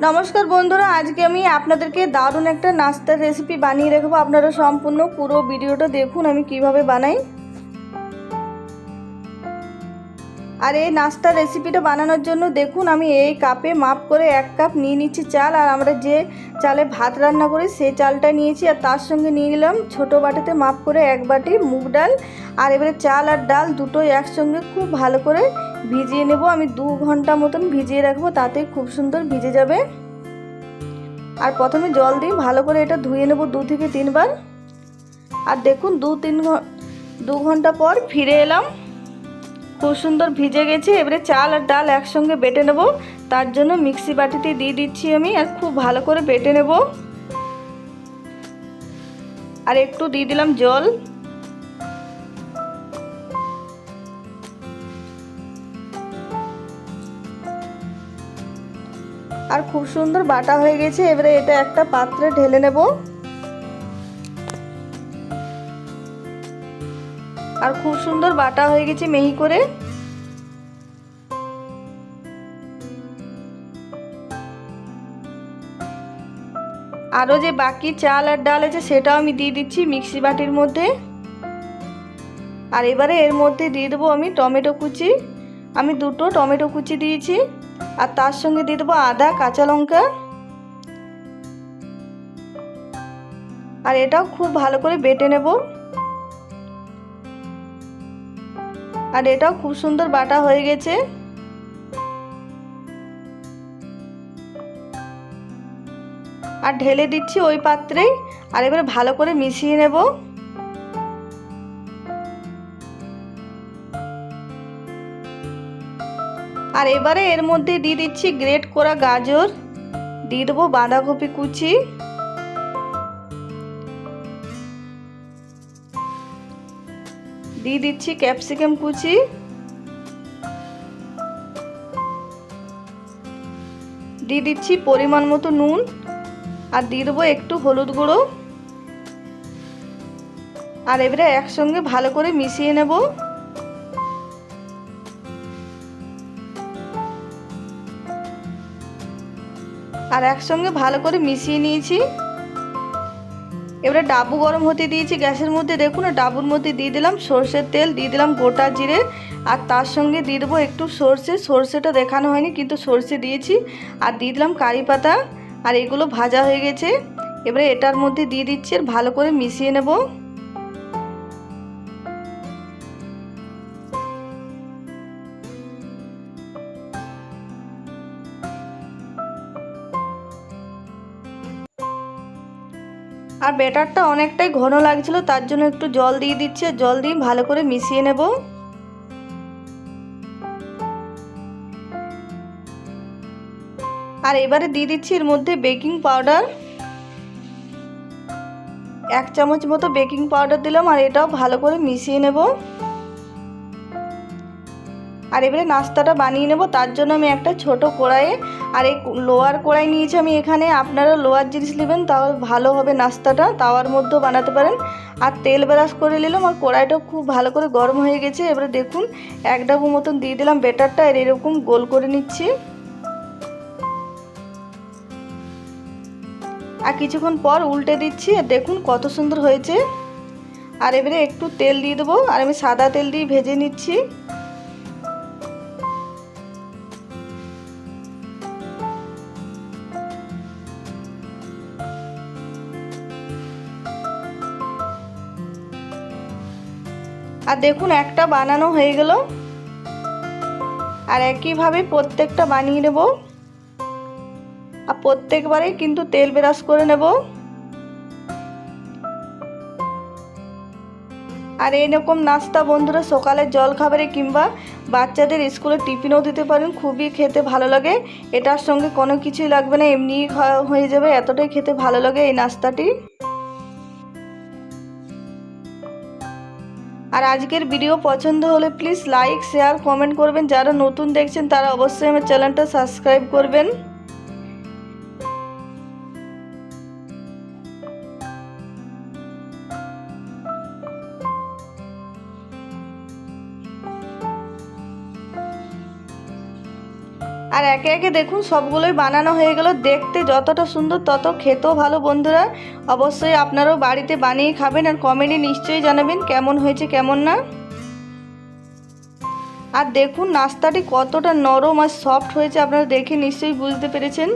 নমস্কার বন্ধুরা, আজকে আমি আপনাদেরকে দারুণ একটা নাস্তার রেসিপি বানিয়ে রাখবো। আপনারা সম্পূর্ণ পুরো ভিডিওটা দেখুন আমি কিভাবে বানাই। আর এই নাস্তার রেসিপিটা বানানোর জন্য দেখুন আমি এই কাপে মাপ করে 1 কাপ নিয়ে নিচ্ছি চাল। আর আমরা যে চালে ভাত রান্না করি সেই চালটা নিয়েছি। আর তার সঙ্গে নিয়ে নিলাম ছোটো বাটিতে মাপ করে 1 বাটি মুগ ডাল। আর এবারে চাল আর ডাল দুটোই একসঙ্গে খুব ভালো করে ভিজিয়ে নেব। আমি 2 ঘন্টা মতন ভিজিয়ে রাখবো, তাতে খুব সুন্দর ভিজে যাবে। আর প্রথমে জল দিয়ে ভালো করে এটা ধুয়ে নেব 2 থেকে 3 বার। আর দেখুন 2 ঘন্টা পর ফিরে এলাম, খুব সুন্দর ভিজে গেছে। এবারে চাল আর ডাল একসঙ্গে বেটে নেব, তার জন্য মিক্সি বাটিতে দিয়ে দিচ্ছি আমি। আর খুব ভালো করে বেটে নেব। আর একটু দিয়ে দিলাম জল। আর খুব সুন্দর বাটা হয়ে গেছে। এবারে এটা একটা পাত্রে ঢেলে নেব। আর খুব সুন্দর বাটা হয়ে গেছে মিহি করে। আরও যে বাকি চাল আর ডাল আছে সেটাও আমি দিয়ে দিচ্ছি মিক্সি বাটির মধ্যে। আর এবারে এর মধ্যে দিয়ে দেবো আমি টমেটো কুচি। আমি 2টো টমেটো কুচি দিয়েছি। আর তার সঙ্গে দিয়ে দেবো আদা কাঁচা লঙ্কা। আর এটাও খুব ভালো করে বেটে নেব। আর এটাও খুব সুন্দর বাটা হয়ে গেছে। আর ঢেলে দিচ্ছি ওই পাত্রেই। আর এবারে ভালো করে মিশিয়ে নেব। আর এবারে এর মধ্যে দিয়ে দিচ্ছি গ্রেট করা গাজর, দিয়ে দেবো বাঁধাকপি কুচি, দিয়ে দিচ্ছি ক্যাপসিকাম কুচি, দিয়ে দিচ্ছি পরিমাণ মতো নুন। আর দিয়ে দেবো একটু হলুদ গুঁড়ো। আর এবারে একসঙ্গে ভালো করে মিশিয়ে নেব। আর একসঙ্গে ভালো করে মিশিয়ে নিয়েছি। এবারে ডাবু গরম হতে দিয়েছি গ্যাসের মধ্যে। দেখুন ডাবুর মধ্যে দিয়ে দিলাম সর্ষের তেল, দিয়ে দিলাম গোটা জিরে। আর তার সঙ্গে দিয়ে দেবো একটু সর্ষেটা দেখানো হয়নি কিন্তু সর্ষে দিয়েছি। আর দিয়ে দিলাম কারি পাতা। আর এগুলো ভাজা হয়ে গেছে। এবারে এটার মধ্যে দিয়ে দিচ্ছি আর ভালো করে মিশিয়ে নেব। আর ব্যাটারটা অনেকটাই ঘন লাগছিল, তার জন্য একটু জল দিয়ে দিচ্ছি। জল দিয়ে ভালো করে মিশিয়ে নেব। আর এবারে দিয়ে দিচ্ছি এর মধ্যে বেকিং পাউডার। 1 চামচ মতো বেকিং পাউডার দিলাম। আর এটাও ভালো করে মিশিয়ে নেব। আর এবারে নাস্তাটা বানিয়ে নেব, তার জন্য আমি একটা ছোট কড়াইয়ে, আর এই লোয়ার কড়াই নিয়েছি আমি এখানে। আপনারা লোয়ার জিনিস নেবেন তাহলে ভালো হবে নাস্তাটা, তাওয়ার মধ্যেও বানাতে পারেন। আর তেল ব্রাশ করে নিলাম। আর কড়াইটা খুব ভালো করে গরম হয়ে গেছে। এবারে দেখুন 1 ডাবু মতন দিয়ে দিলাম ব্যাটারটা। আর এরকম গোল করে নিচ্ছি। আর কিছুক্ষণ পর উল্টে দিচ্ছি। আর দেখুন কত সুন্দর হয়েছে। আর এবারে একটু তেল দিয়ে দেবো। আর আমি সাদা তেল দিয়ে ভেজে নিচ্ছি। আর দেখুন একটা বানানো হয়ে গেল। আর একইভাবে প্রত্যেকটা বানিয়ে নেব। আর প্রত্যেকবারেই কিন্তু তেল ব্রাশ করে নেব। আর এইরকম নাস্তা বন্ধুরা সকালের জলখাবারে কিংবা বাচ্চাদের স্কুলে টিফিনও দিতে পারেন, খুবই খেতে ভালো লাগে। এটার সঙ্গে কোনো কিছুই লাগবে না, এমনিই হয়ে যাবে, এতটাই খেতে ভালো লাগে এই নাস্তাটি। আর আজকের ভিডিও পছন্দ হলে প্লিজ লাইক শেয়ার কমেন্ট করবেন। যারা নতুন দেখছেন তারা অবশ্যই আমার চ্যানেলটা সাবস্ক্রাইব করবেন। আর এক একে একে দেখুন সবগুলোই বানানো হয়ে গেল। দেখতে যতটা সুন্দর তত খেতেও ভালো। বন্ধুরা অবশ্যই আপনারাও বাড়িতে বানিয়ে খাবেন আর কমেন্টে নিশ্চয়ই জানাবেন কেমন হয়েছে কেমন না। আর দেখুন নাস্তাটি কতটা নরম আর সফট হয়েছে, আপনারা দেখে নিশ্চয়ই বুঝতে পেরেছেন।